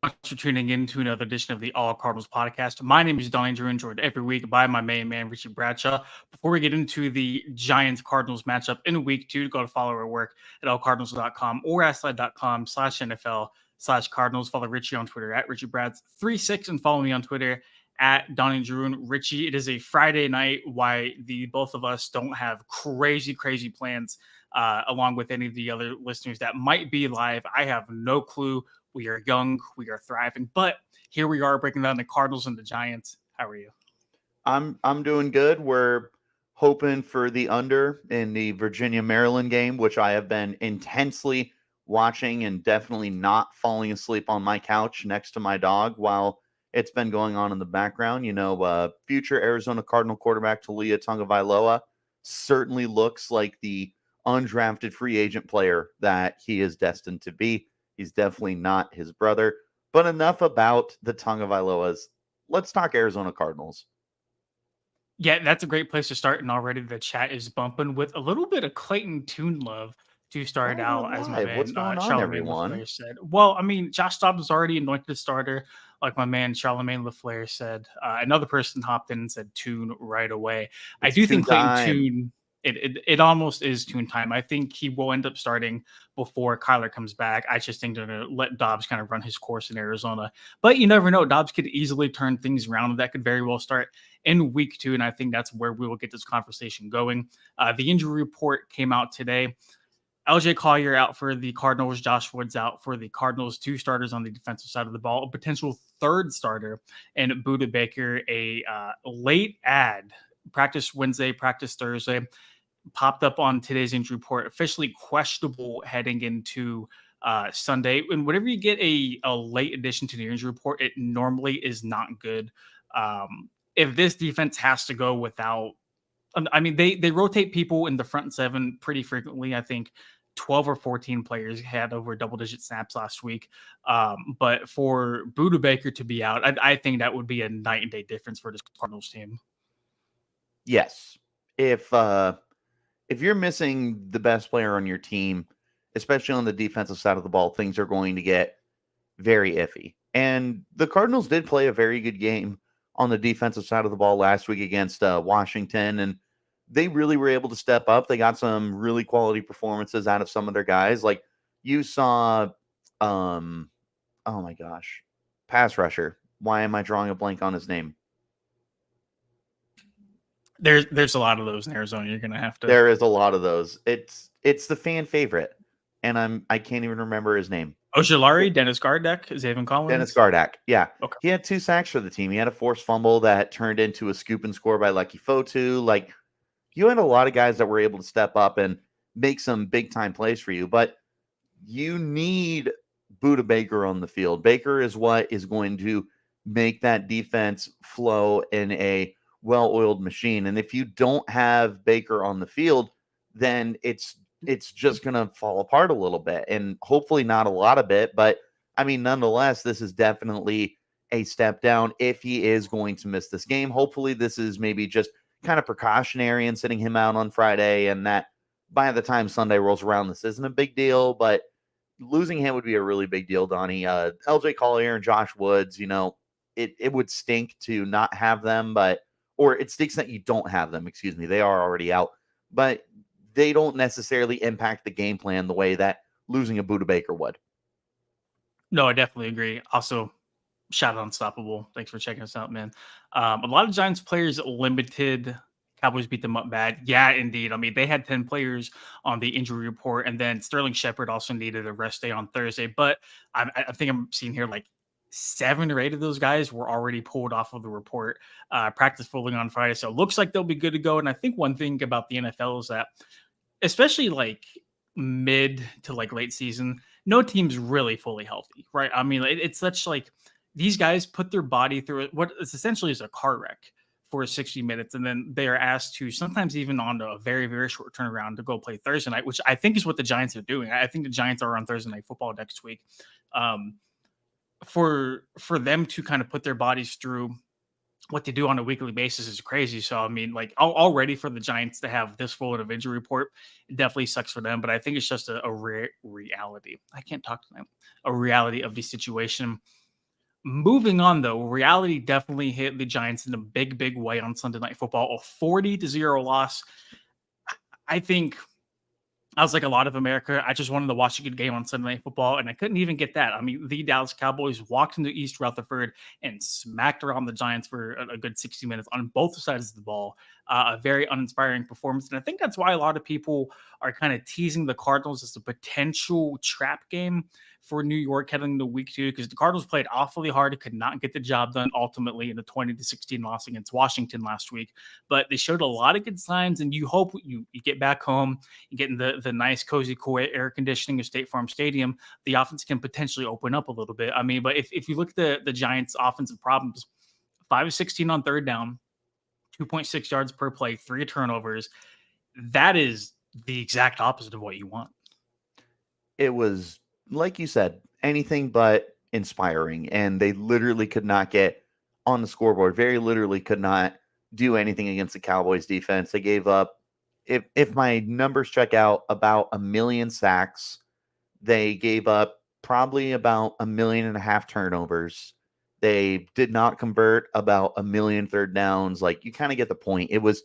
much for tuning in to another edition of the All Cardinals podcast. My name is Donnie, Druin, joined every week by my main man, Richie Bradshaw. Before we get into the Giants-Cardinals matchup in week 2, go to follow our work at allcardinals.com or athletic.com/NFL/Cardinals. Follow Richie on Twitter at RichieBrads36 and follow me on Twitter at Donnie Druin. Richie, it is a Friday night. Why the both of us don't have crazy plans along with any of the other listeners that might be live. I have no clue. We are young, we are thriving, but here we are breaking down the Cardinals and the Giants. How are you? I'm doing good. We're hoping for the under in the Virginia Maryland game, which I have been intensely watching and definitely not falling asleep on my couch next to my dog while it's been going on in the background. Future Arizona Cardinal quarterback Talia Tagovailoa certainly looks like the undrafted free agent player that he is destined to be. He's definitely not his brother. But enough about the Tagovailoas. Let's talk Arizona Cardinals. Yeah, that's a great place to start. And already the chat is bumping with a little bit of Clayton Tune love to start Oh, we're out, as my live. What's man going on, Charlemagne everyone? LaFleur said. Well, I mean, Josh Dobbs is already anointed the starter, like my man Charlemagne LaFleur said. Another person hopped in and said Tune right away. I It's do Tune think Clayton time. Tune. It almost is Tune time. I think he will end up starting before Kyler comes back. I just think they're going to let Dobbs kind of run his course in Arizona. But you never know. Dobbs could easily turn things around. That could very well start in week 2, and I think that's where we will get this conversation going. The injury report came out today. LJ Collier out for the Cardinals. Josh Woods out for the Cardinals. 2 starters on the defensive side of the ball. A potential third starter, and Budda Baker, a late ad. Practice Wednesday, practice Thursday. Popped up on today's injury report. Officially questionable heading into Sunday. And whenever you get a late addition to the injury report, it normally is not good. If this defense has to go without, I mean, they rotate people in the front 7 pretty frequently. I think 12 or 14 players had over double-digit snaps last week. But for Budda Baker to be out, I think that would be a night and day difference for this Cardinals team. Yes. If you're missing the best player on your team, especially on the defensive side of the ball, things are going to get very iffy. And the Cardinals did play a very good game on the defensive side of the ball last week against Washington, and they really were able to step up. They got some really quality performances out of some of their guys. Like you saw, oh my gosh, pass rusher. Why am I drawing a blank on his name? There's a lot of those in Arizona. You're gonna have to. There is a lot of those. It's the fan favorite, and I can't even remember his name. Ojulari, Dennis Gardeck, Zaven Collins. Dennis Gardeck, yeah. Okay. He had 2 sacks for the team. He had a forced fumble that turned into a scoop and score by Lucky Fotu. Like, you had a lot of guys that were able to step up and make some big-time plays for you, but you need Budda Baker on the field. Baker is what is going to make that defense flow in a well-oiled machine. And if you don't have Baker on the field, then it's just going to fall apart a little bit, and hopefully not a lot of it. But I mean, nonetheless, this is definitely a step down if he is going to miss this game. Hopefully this is maybe just kind of precautionary and sitting him out on Friday, and that by the time Sunday rolls around, this isn't a big deal, but losing him would be a really big deal, Donnie. LJ Collier and Josh Woods, it would stink to not have them, or it stinks that you don't have them, excuse me. They are already out, but they don't necessarily impact the game plan the way that losing a Budda Baker would. No, I definitely agree. Also, shout out Unstoppable. Thanks for checking us out, man. A lot of Giants players limited. Cowboys beat them up bad. Yeah, indeed. I mean, they had 10 players on the injury report, and then Sterling Shepard also needed a rest day on Thursday. But I think I'm seeing here like 7 or 8 of those guys were already pulled off of the report. Practice fully on Friday, so it looks like they'll be good to go. And I think one thing about the NFL is that, especially like mid to like late season, no team's really fully healthy, right? I mean, it's such like these guys put their body through what is essentially is a car wreck for 60 minutes, and then they are asked to sometimes even on a very, very short turnaround to go play Thursday night, which I think is what the Giants are doing. I think the Giants are on Thursday Night Football next week. For them to kind of put their bodies through what they do on a weekly basis is crazy. So, I mean, like already for the Giants to have this full of injury report, it definitely sucks for them. But I think it's just a reality. I can't talk tonight. A reality of the situation. Moving on, though, reality definitely hit the Giants in a big, big way on Sunday Night Football. A 40-0 loss. I think I was like a lot of America. I just wanted to watch a good game on Sunday Night Football, and I couldn't even get that. I mean, the Dallas Cowboys walked into East Rutherford and smacked around the Giants for a good 60 minutes on both sides of the ball. A very uninspiring performance. And I think that's why a lot of people are kind of teasing the Cardinals as a potential trap game for New York heading into week 2, because the Cardinals played awfully hard, could not get the job done ultimately in the 20-16 loss against Washington last week. But they showed a lot of good signs, and you hope you get back home, you get in the nice, cozy, cool air conditioning of State Farm Stadium, the offense can potentially open up a little bit. I mean, but if you look at the Giants' offensive problems, 5 of 16 on third down, 2.6 yards per play, 3 turnovers. That is the exact opposite of what you want. It was, like you said, anything but inspiring. And they literally could not get on the scoreboard, very literally could not do anything against the Cowboys defense. They gave up, if my numbers check out, about 1 million sacks. They gave up probably about 1.5 million turnovers. They did not convert about 1 million third downs. Like, you kind of get the point. It was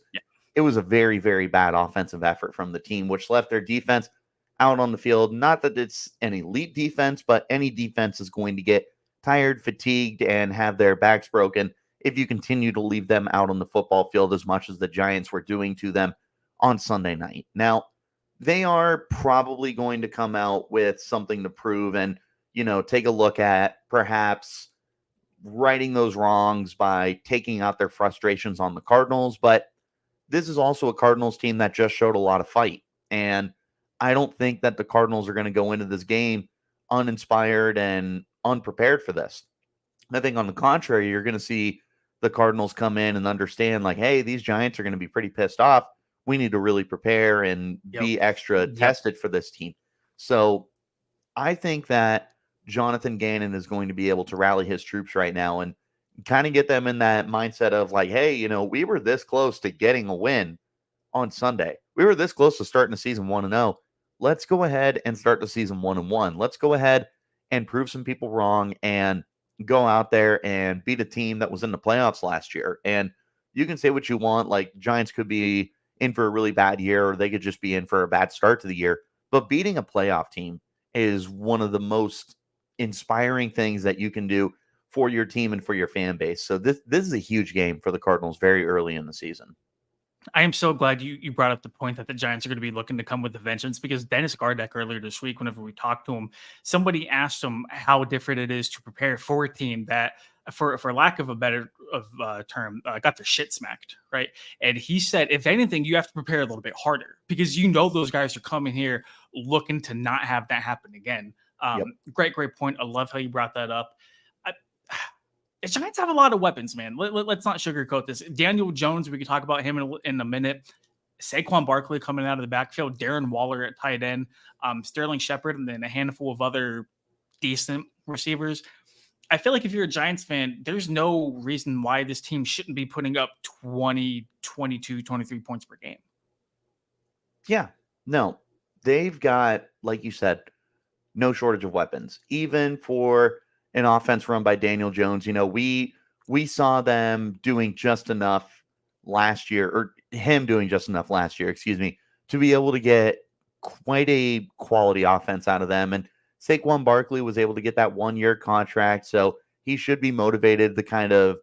a very, very bad offensive effort from the team, which left their defense out on the field. Not that it's an elite defense, but any defense is going to get tired, fatigued, and have their backs broken if you continue to leave them out on the football field as much as the Giants were doing to them on Sunday night. Now, they are probably going to come out with something to prove and, take a look at perhaps righting those wrongs by taking out their frustrations on the Cardinals. But this is also a Cardinals team that just showed a lot of fight. And I don't think that the Cardinals are going to go into this game uninspired and unprepared for this. I think on the contrary, you're going to see the Cardinals come in and understand, like, hey, these Giants are going to be pretty pissed off. We need to really prepare and be extra tested for this team. So I think that Jonathan Gannon is going to be able to rally his troops right now and kind of get them in that mindset of like, hey, we were this close to getting a win on Sunday. We were this close to starting the season 1-0. Let's go ahead and start the season 1-1. Let's go ahead and prove some people wrong and go out there and beat a team that was in the playoffs last year. And you can say what you want, like Giants could be in for a really bad year, or they could just be in for a bad start to the year. But beating a playoff team is one of the most inspiring things that you can do for your team and for your fan base. So this is a huge game for the Cardinals very early in the season. I am so glad you brought up the point that the Giants are going to be looking to come with a vengeance, because Dennis Gardeck earlier this week, whenever we talked to him, somebody asked him how different it is to prepare for a team that, for lack of a better term, got their shit smacked, right? And he said, if anything, you have to prepare a little bit harder, because those guys are coming here looking to not have that happen again. Great point. I love how you brought that up. The Giants have a lot of weapons, man. Let's not sugarcoat this. Daniel Jones, we can talk about him in a minute. Saquon Barkley coming out of the backfield, Darren Waller at tight end, Sterling Shepard, and then a handful of other decent receivers. I feel like if you're a Giants fan, there's no reason why this team shouldn't be putting up 20, 22, 23 points per game. Yeah, no, they've got, like you said, no shortage of weapons, even for an offense run by Daniel Jones. We saw them doing just enough last year, or him doing just enough last year, excuse me, to be able to get quite a quality offense out of them. And Saquon Barkley was able to get that 1-year contract, so he should be motivated to kind of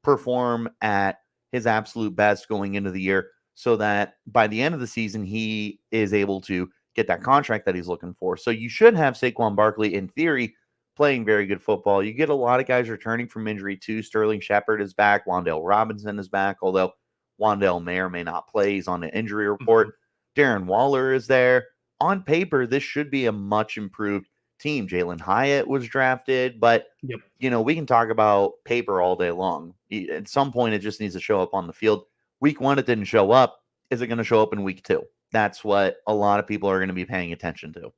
perform at his absolute best going into the year, so that by the end of the season, he is able to get that contract that he's looking for. So you should have Saquon Barkley, in theory, playing very good football. You get a lot of guys returning from injury too. Sterling Shepard is back. Wan'Dale Robinson is back, although Wan'Dale may or may not play. He's on the injury report. Darren Waller is there. On paper, this should be a much improved team. Jalen Hyatt was drafted, but we can talk about paper all day long. At some point, it just needs to show up on the field. Week 1, it didn't show up. Is it going to show up in week 2? That's what a lot of people are going to be paying attention to.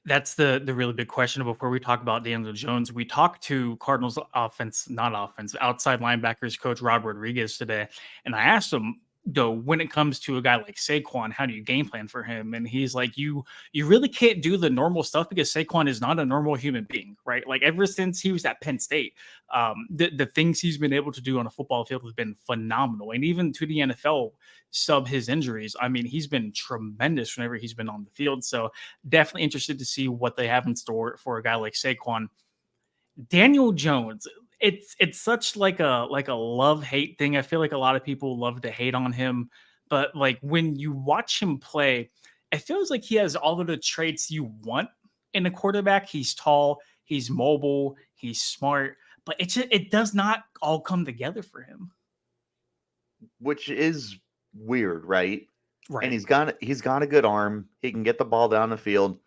That's the really big question. Before we talk about Daniel Jones, we talked to Cardinals outside linebackers coach Rob Rodriguez today, and I asked him, though, when it comes to a guy like Saquon, how do you game plan for him? And he's like, you really can't do the normal stuff because Saquon is not a normal human being, right? Like ever since he was at Penn State, the things he's been able to do on a football field has been phenomenal. And even to the NFL, sub his injuries, I mean, he's been tremendous whenever he's been on the field. So definitely interested to see what they have in store for a guy like Saquon. Daniel Jones, it's such like a love-hate thing. I feel like a lot of people love to hate on him, but like when you watch him play, it feels like he has all of the traits you want in a quarterback. He's tall, he's mobile, he's smart, but it does not all come together for him. Which is weird, right? And Right. he's got a good arm. He can get the ball down the field,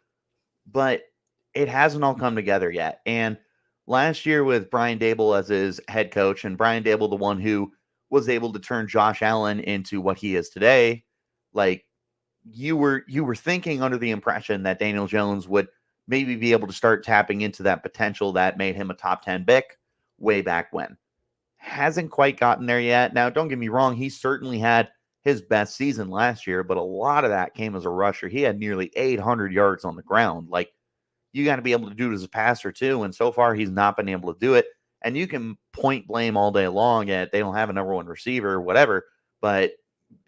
but it hasn't all come together yet. And last year with Brian Dable as his head coach, and Brian Dable, the one who was able to turn Josh Allen into what he is today, like you were thinking under the impression that Daniel Jones would maybe be able to start tapping into that potential that made him a top 10 pick way back when. Hasn't quite gotten there yet. Now, don't get me wrong, he certainly had his best season last year, but a lot of that came as a rusher. He had nearly 800 yards on the ground. Like, you got to be able to do it as a passer too, and so far he's not been able to do it. And you can point blame all day long at they don't have a number one receiver or whatever, but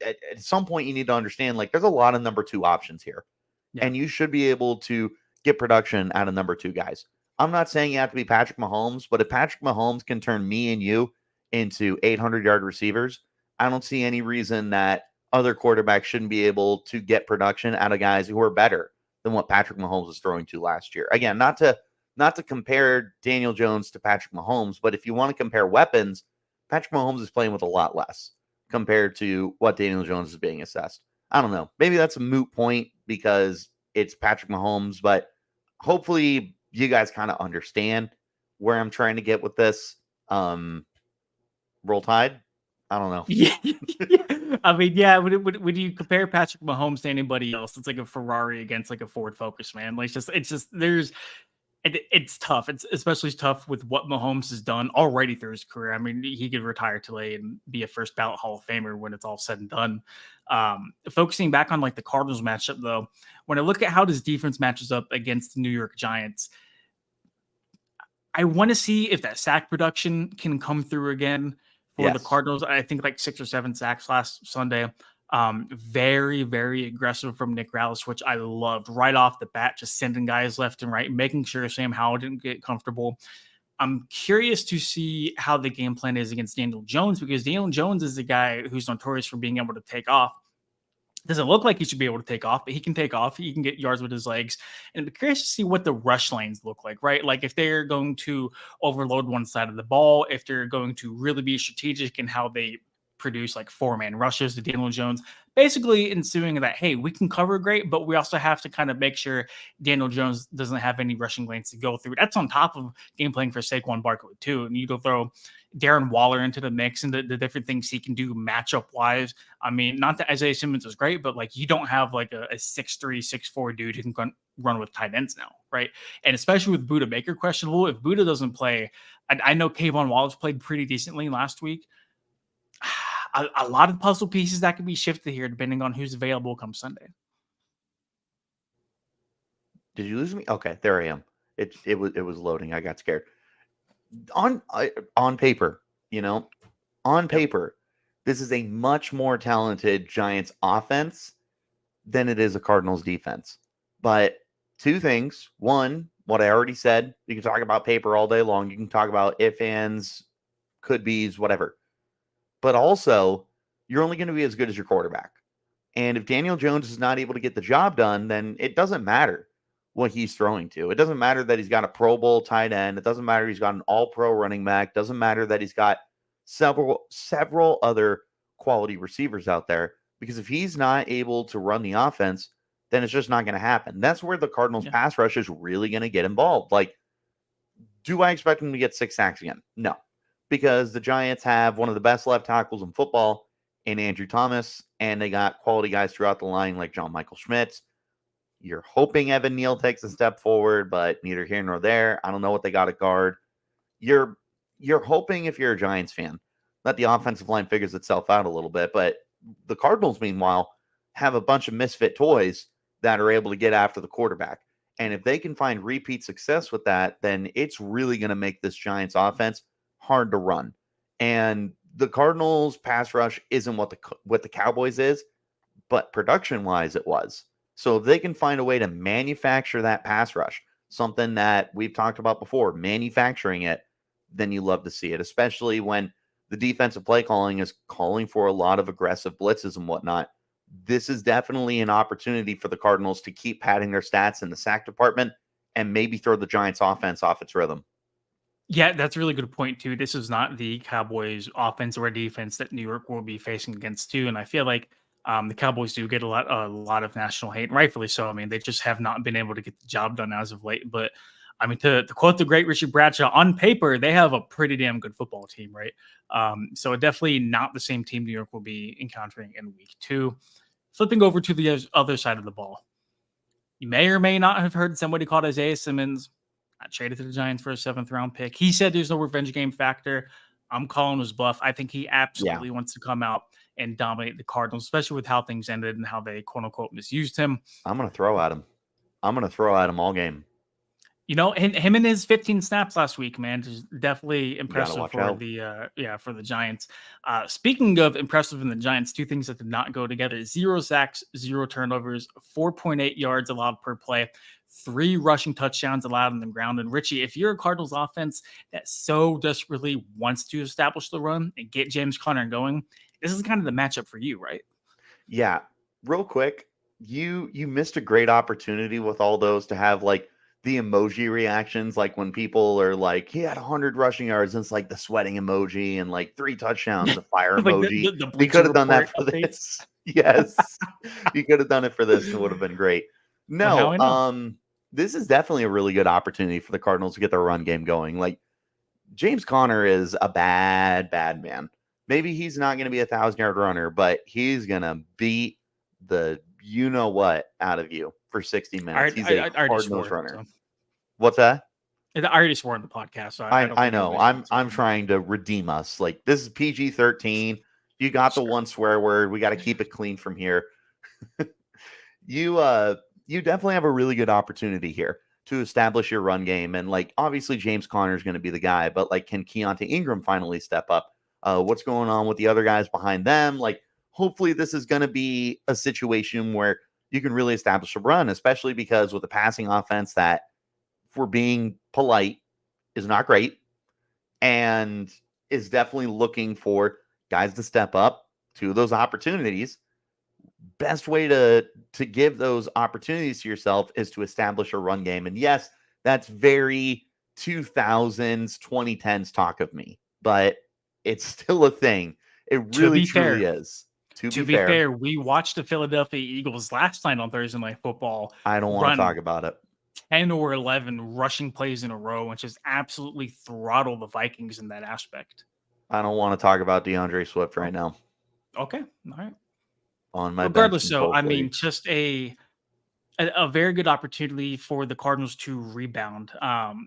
at some point you need to understand, like, there's a lot of number two options here. Yeah. And you should be able to get production out of number two guys. I'm not saying you have to be Patrick Mahomes, but if Patrick Mahomes can turn me and you into 800-yard receivers, I don't see any reason that other quarterbacks shouldn't be able to get production out of guys who are better than what Patrick Mahomes was throwing to last year. Again, not to compare Daniel Jones to Patrick Mahomes, but if you want to compare weapons, Patrick Mahomes is playing with a lot less compared to what Daniel Jones is being assessed. I don't know. Maybe that's a moot point because it's Patrick Mahomes, but hopefully you guys kind of understand where I'm trying to get with this. Roll Tide? I don't know. Yeah. I mean, yeah, when you compare Patrick Mahomes to anybody else, it's like a Ferrari against like a Ford Focus, man. Like it's tough. It's especially tough with what Mahomes has done already through his career. I mean, he could retire today and be a first ballot Hall of Famer when it's all said and done. Focusing back on like the Cardinals matchup though, when I look at how this defense matches up against the New York Giants, I want to see if that sack production can come through again for the Cardinals. I think like 6 or 7 sacks last Sunday. Very, very aggressive from Nick Rallis, which I loved right off the bat, just sending guys left and right, making sure Sam Howell didn't get comfortable. I'm curious to see how the game plan is against Daniel Jones, because Daniel Jones is a guy who's notorious for being able to take off. Doesn't look like he should be able to take off, but he can take off. He can get yards with his legs. And I'm curious to see what the rush lanes look like, right? Like if they're going to overload one side of the ball, if they're going to really be strategic in how they produce like 4-man rushes to Daniel Jones, basically ensuing that, hey, we can cover great, but we also have to kind of make sure Daniel Jones doesn't have any rushing lanes to go through. That's on top of game playing for Saquon Barkley too. And you go throw Darren Waller into the mix and the different things he can do matchup wise. I mean, not that Isaiah Simmons is great, but like you don't have like a 6'3", 6'4" dude who can run with tight ends now, right? And especially with Budda Baker questionable, if Budda doesn't play, I know Kayvon Wallace played pretty decently last week. A lot of puzzle pieces that can be shifted here depending on who's available come Sunday. Did you lose me? Okay, there I am. It was loading. I got scared. On paper, on paper, this is a much more talented Giants offense than it is a Cardinals defense. But two things. One, what I already said, you can talk about paper all day long. You can talk about if, ands, could be's, whatever. But also, you're only going to be as good as your quarterback. And if Daniel Jones is not able to get the job done, then it doesn't matter what he's throwing to. It doesn't matter that he's got a Pro Bowl tight end. It doesn't matter he's got an all-pro running back. It doesn't matter that he's got several other quality receivers out there. Because if he's not able to run the offense, then it's just not going to happen. That's where the Cardinals pass rush is really going to get involved. Like, do I expect him to get 6 sacks again? No. Because the Giants have one of the best left tackles in football in Andrew Thomas, and they got quality guys throughout the line like John Michael Schmitz. You're hoping Evan Neal takes a step forward, but neither here nor there. I don't know what they got at guard. You're hoping, if you're a Giants fan, that the offensive line figures itself out a little bit, but The Cardinals, meanwhile, have a bunch of misfit toys that are able to get after the quarterback. And if they can find repeat success with that, then it's really going to make this Giants offense hard to run. And the Cardinals pass rush isn't what the Cowboys is, but production-wise it was. So if they can find a way to manufacture that pass rush, something that we've talked about before, manufacturing it, then you love to see it, especially when the defensive play calling is calling for a lot of aggressive blitzes and whatnot. This is definitely an opportunity for the Cardinals to keep padding their stats in the sack department and maybe throw the Giants offense off its rhythm. Yeah, that's a really good point too. This is not the Cowboys offense or defense that New York will be facing against too. And I feel like the Cowboys do get a lot of national hate, and rightfully so. I mean, they just have not been able to get the job done as of late. But I mean, to quote the great Richie Bradshaw, on paper, they have a pretty damn good football team, right? So definitely not the same team New York will be encountering in week 2. Flipping over to the other side of the ball. You may or may not have heard somebody called Isaiah Simmons traded to the Giants for a 7th round pick. He said there's no revenge game factor. I'm calling his bluff. I think he absolutely wants to come out and dominate the Cardinals, especially with how things ended and how they quote unquote misused him. I'm going to throw at him. I'm going to throw at him all game. You know, him and his 15 snaps last week, man, just definitely impressive for out. for the Giants. Speaking of impressive in the Giants, 2 things that did not go together: 0 sacks, 0 turnovers, 4.8 yards allowed per play, 3 rushing touchdowns allowed on the ground. And Richie, if you're a Cardinals offense that so desperately wants to establish the run and get James Conner going, this is kind of the matchup for you, right? Yeah. Real quick, you missed a great opportunity with all those to have like the emoji reactions, like when people are like, he had 100 rushing yards, and it's like the sweating emoji, and like 3 touchdowns, the fire Like emoji. the You could have done that for updates. this. Yes. You could have done it for this, and it would have been great. No, this is definitely a really good opportunity for the Cardinals to get their run game going. Like, James Conner is a bad man. Maybe he's not going to be a 1,000-yard runner, but he's going to beat the you-know-what out of you for 60 minutes. He's a Cardinals runner. So. What's that? I already swore on the podcast. So I know. I'm trying to redeem us. Like, this is PG-13. You got the one swear word. We got to keep it clean from here. You definitely have a really good opportunity here to establish your run game. And like, obviously James Conner is going to be the guy, but like, can Keontae Ingram finally step up? What's going on with the other guys behind them? Like, hopefully this is going to be a situation where you can really establish a run, especially because with the passing offense that, if we're being polite, is not great and is definitely looking for guys to step up to those opportunities. Best way to give those opportunities to yourself is to establish a run game. And yes, that's very 2000s, 2010s talk of me, but it's still a thing. It really truly is. To be fair, we watched the Philadelphia Eagles last night on Thursday Night Football. I don't want to talk about it. 10 or 11 rushing plays in a row, and just absolutely throttle the Vikings in that aspect. I don't want to talk about DeAndre Swift right now. Okay. All right. On my regardless, so I mean, just a very good opportunity for the Cardinals to rebound.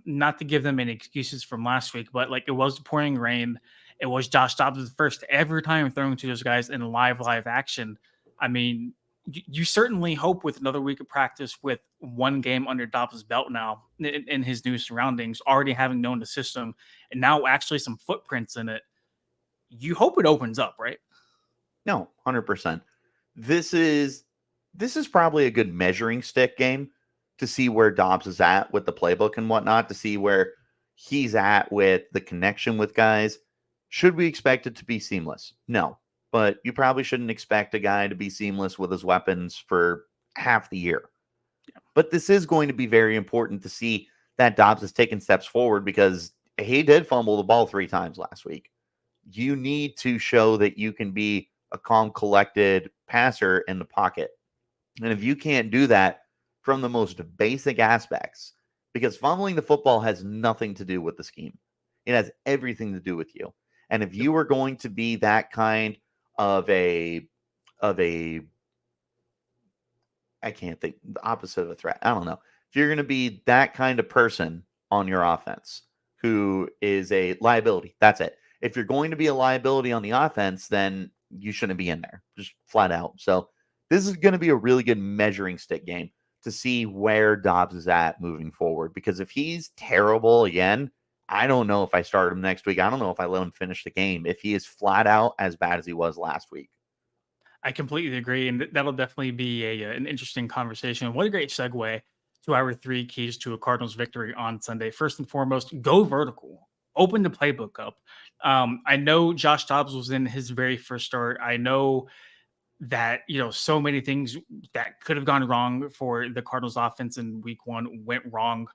Not to give them any excuses from last week, but like, it was pouring rain. It was Josh Dobbs' first ever time throwing to those guys in live action. I mean, you certainly hope with another week of practice, with one game under Dobbs' belt now in his new surroundings, already having known the system, and now actually some footprints in it. You hope it opens up, right? No, 100%. This is probably a good measuring stick game to see where Dobbs is at with the playbook and whatnot, to see where he's at with the connection with guys. Should we expect it to be seamless? No, but you probably shouldn't expect a guy to be seamless with his weapons for half the year. Yeah. But this is going to be very important to see that Dobbs has taken steps forward, because he did fumble the ball 3 times last week. You need to show that you can be a calm, collected passer in the pocket. And if you can't do that from the most basic aspects, because fumbling the football has nothing to do with the scheme. It has everything to do with you. And if you are going to be that kind of a I can't think, the opposite of a threat. I don't know. If you're going to be that kind of person on your offense who is a liability, that's it. If you're going to be a liability on the offense, then you shouldn't be in there, just flat out. So this is going to be a really good measuring stick game to see where Dobbs is at moving forward. Because if he's terrible again, I don't know if I start him next week. I don't know if I let him finish the game if he is flat out as bad as he was last week. I completely agree, and that'll definitely be an interesting conversation. What a great segue to our 3 keys to a Cardinals victory on Sunday. First and foremost, go vertical. Open the playbook up. I know Josh Dobbs was in his very first start. I know that so many things that could have gone wrong for the Cardinals offense in week 1 went wrong.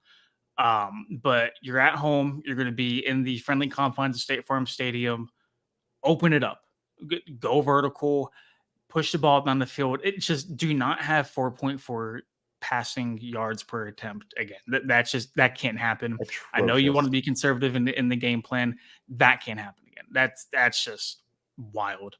But you're at home. You're going to be in the friendly confines of State Farm Stadium. Open it up. Go vertical. Push the ball down the field. It just do not have 4.4 passing yards per attempt again. That can't happen. Atrocious. I know you want to be conservative in the game plan. That can't happen again. That's just wild.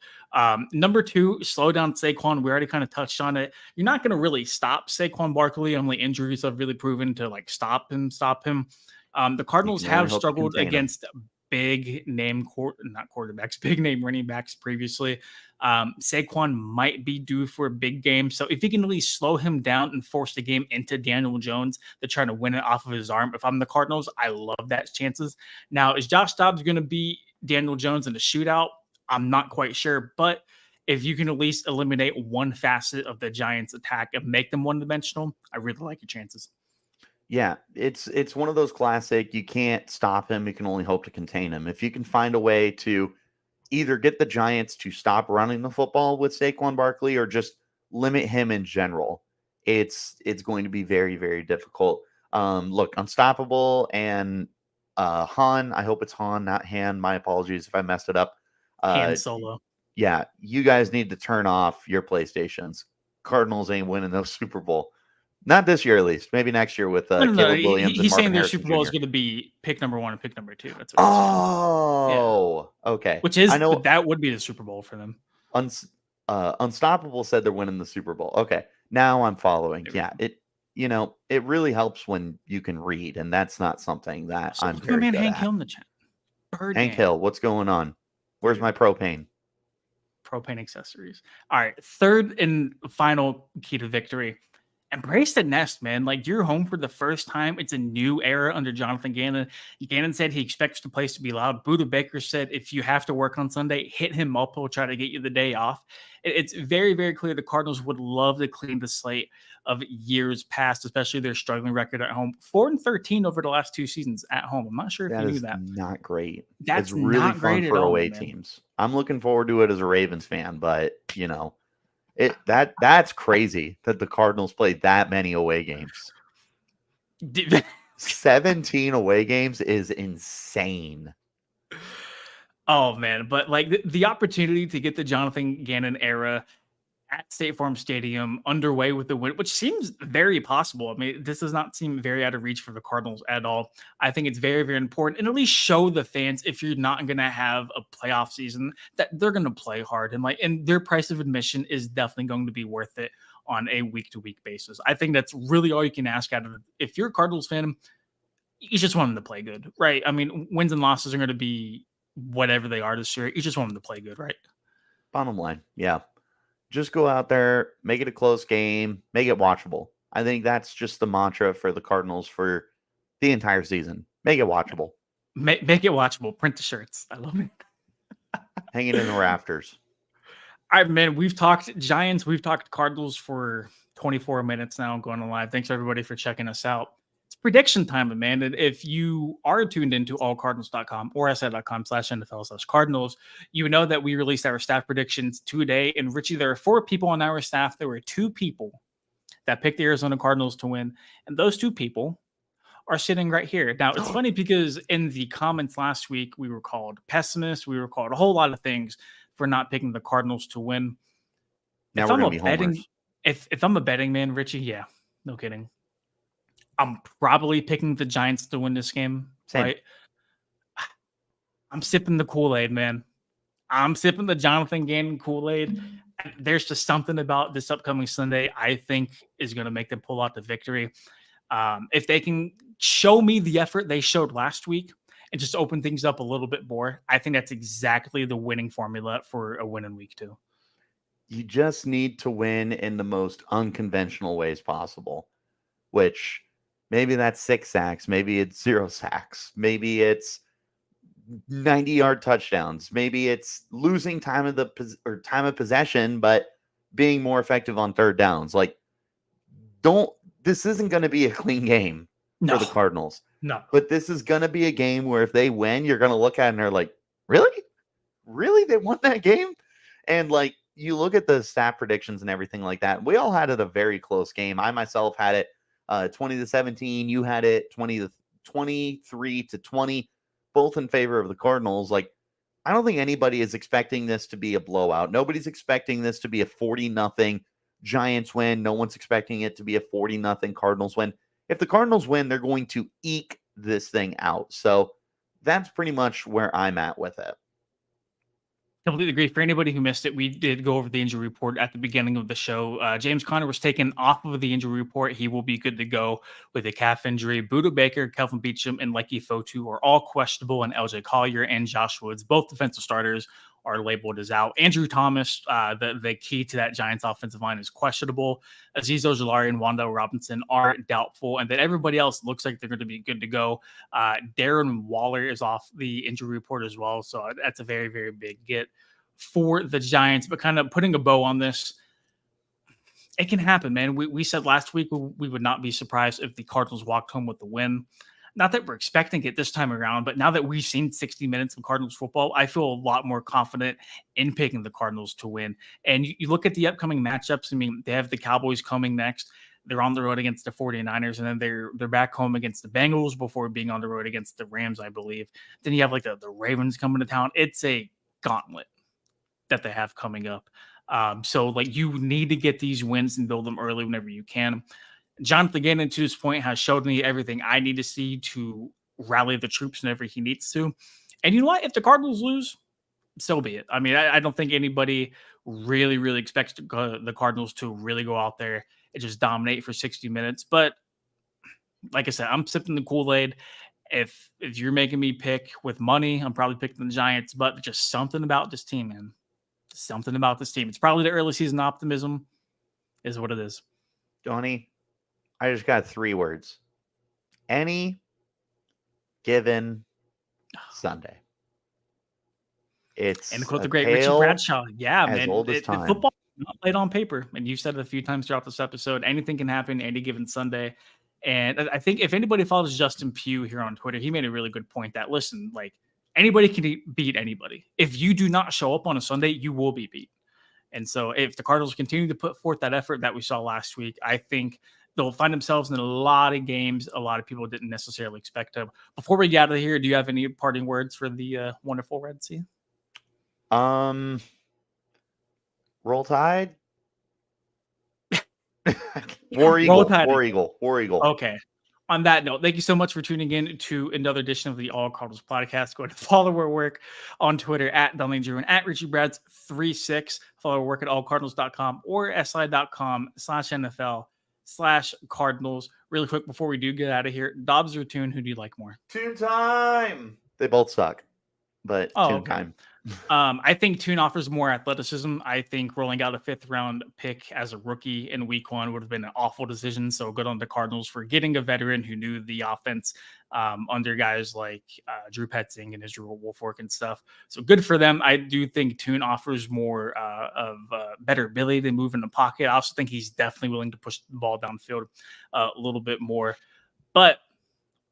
Number 2, slow down Saquon. We already kind of touched on it. You're not going to really stop Saquon Barkley. Only injuries have really proven to stop him. The Cardinals have struggled against big name big name running backs previously. Saquon might be due for a big game. So if you can at least slow him down and force the game into Daniel Jones to try to win it off of his arm, if I'm the Cardinals, I love that chances. Now, is Josh Dobbs going to be Daniel Jones in a shootout? I'm not quite sure, but if you can at least eliminate one facet of the Giants' attack and make them one-dimensional, I really like your chances. Yeah, it's one of those classic, you can't stop him, you can only hope to contain him. If you can find a way to either get the Giants to stop running the football with Saquon Barkley or just limit him in general, it's going to be very, very difficult. Look, Unstoppable and Han, I hope it's Han, not Han. My apologies if I messed it up. Han Solo. Yeah, you guys need to turn off your PlayStations. Cardinals ain't winning no Super Bowl. Not this year, at least. Maybe next year with Caleb Williams. He's saying their Super Bowl is going to be pick number 1 and pick number 2. That's what okay. Which is that would be the Super Bowl for them. Unstoppable said they're winning the Super Bowl. Okay, now I'm following. Yeah, it really helps when you can read, and that's not something that I'm very good Hank at. Hill in the chat. Hank Hill, what's going on? Where's my propane? Propane accessories. All right, third and final key to victory. Embrace the nest, man. You're home for the first time. It's a new era under Jonathan Gannon. Gannon said he expects the place to be loud. Buda Baker said if you have to work on Sunday, hit him up. He'll try to get you the day off. It's very, very clear the Cardinals would love to clean the slate of years past, especially their struggling record at home. 4-13 over the last 2 seasons at home. I'm not sure if you knew that. Not great. That's really not fun great for at all, away teams. I'm looking forward to it as a Ravens fan, but that's crazy that the Cardinals played that many away games. 17 away games is insane. Oh man, but the opportunity to get the Jonathan Gannon era at State Farm Stadium underway with the win, which seems very possible. I mean, this does not seem very out of reach for the Cardinals at all. I think it's very, very important, and at least show the fans, if you're not going to have a playoff season, that they're going to play hard, and their price of admission is definitely going to be worth it on a week-to-week basis. I think that's really all you can ask out of it. If you're a Cardinals fan, you just want them to play good, right? I mean, wins and losses are going to be whatever they are this year. You just want them to play good, right? Bottom line, yeah. Just go out there, make it a close game, make it watchable. I think that's just the mantra for the Cardinals for the entire season. Make it watchable. Make it watchable. Print the shirts. I love it. Hanging in the rafters. All right, man. We've talked Giants. We've talked Cardinals for 24 minutes now going live. Thanks, everybody, for checking us out. It's prediction time, Amanda. If you are tuned into allcardinals.com or si.com/NFL/Cardinals, you know that we released our staff predictions today. And Richie, there are 4 people on our staff. There were 2 people that picked the Arizona Cardinals to win. And those 2 people are sitting right here. Now, it's funny because in the comments last week, we were called pessimists. We were called a whole lot of things for not picking the Cardinals to win. Now we're going to be homers. If I'm a betting man, Richie, yeah, no kidding. I'm probably picking the Giants to win this game. Same. Right? I'm sipping the Kool-Aid, man. I'm sipping the Jonathan Gannon Kool-Aid. There's just something about this upcoming Sunday I think is going to make them pull out the victory. If they can show me the effort they showed last week and just open things up a little bit more. I think that's exactly the winning formula for a win in week 2. You just need to win in the most unconventional ways possible, which maybe that's 6 sacks, maybe it's 0 sacks, maybe it's 90-yard touchdowns, maybe it's losing time of possession, but being more effective on third downs. Like, this isn't going to be a clean game for the Cardinals. No. But this is going to be a game where if they win, you're going to look at it and they're like, really? Really? They won that game? And like, you look at the stat predictions and everything like that. We all had it a very close game. I myself had it 20-17. You had it 23-20, both in favor of the Cardinals. Like, I don't think anybody is expecting this to be a blowout. Nobody's expecting this to be a 40-0 Giants win. No one's expecting it to be a 40-0 Cardinals win. If the Cardinals win, they're going to eke this thing out. So that's pretty much where I'm at with it. Completely agree. For anybody who missed it, we did go over the injury report at the beginning of the show. James Conner was taken off of the injury report. He will be good to go with a calf injury. Buda Baker, Kelvin Beachum, and Lekkie Fotu are all questionable, and LJ Collier and Josh Woods, both defensive starters, are labeled as out. Andrew Thomas, the key to that Giants offensive line, is questionable. Azeez Ojulari and Wan'Dale Robinson are doubtful, and then everybody else looks like they're going to be good to go. Darren Waller is off the injury report as well, so that's a very, very big get for the Giants. But kind of putting a bow on this, it can happen, man. We said last week we would not be surprised if the Cardinals walked home with the win. Not that we're expecting it this time around, but now that we've seen 60 minutes of Cardinals football, I feel a lot more confident in picking the Cardinals to win. And you look at the upcoming matchups. I mean, they have the Cowboys coming next. They're on the road against the 49ers, and then they're back home against the Bengals before being on the road against the Rams, I believe. Then you have like the Ravens coming to town. It's a gauntlet that they have coming up. So like, you need to get these wins and build them early whenever you can. Jonathan Gannon, to this point, has showed me everything I need to see to rally the troops whenever he needs to. And you know what? If the Cardinals lose, so be it. I mean, I don't think anybody really expects the Cardinals to really go out there and just dominate for 60 minutes. But like I said, I'm sipping the Kool-Aid. If you're making me pick with money, I'm probably picking the Giants. But just something about this team, man. Something about this team. It's probably the early season optimism is what it is. Donnie, I just got 3 words. Any given Sunday. It's and quote the great Richie Bradshaw. Yeah, man. Football is not played on paper. And you've said it a few times throughout this episode. Anything can happen any given Sunday. And I think if anybody follows Justin Pugh here on Twitter, he made a really good point that, listen, like, anybody can beat anybody. If you do not show up on a Sunday, you will be beat. And so if the Cardinals continue to put forth that effort that we saw last week, I think they'll find themselves in a lot of games a lot of people didn't necessarily expect of. Before we get out of here, do you have any parting words for the wonderful Red Sea? Roll Tide. War Eagle. Okay. On that note, thank you so much for tuning in to another edition of the All Cardinals podcast. Go ahead and follow our work on Twitter at Donnie Druin, at RichieBrads36. Follow our work at allcardinals.com or si.com/NFL/Cardinals. Really quick before we do get out of here, Dobbs or Tune, who do you like more? Tune time. They both suck, but Tune time. I think Tune offers more athleticism. I think rolling out a 5th round pick as a rookie in week 1 would have been an awful decision. So good on the Cardinals for getting a veteran who knew the offense under guys like Drew Petzing and Israel Wolfwork and stuff. So good for them. I do think Tune offers more of better ability to move in the pocket. I also think he's definitely willing to push the ball downfield a little bit more. But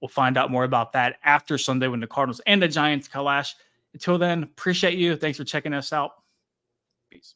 we'll find out more about that after Sunday when the Cardinals and the Giants clash. Until then, appreciate you. Thanks for checking us out. Peace.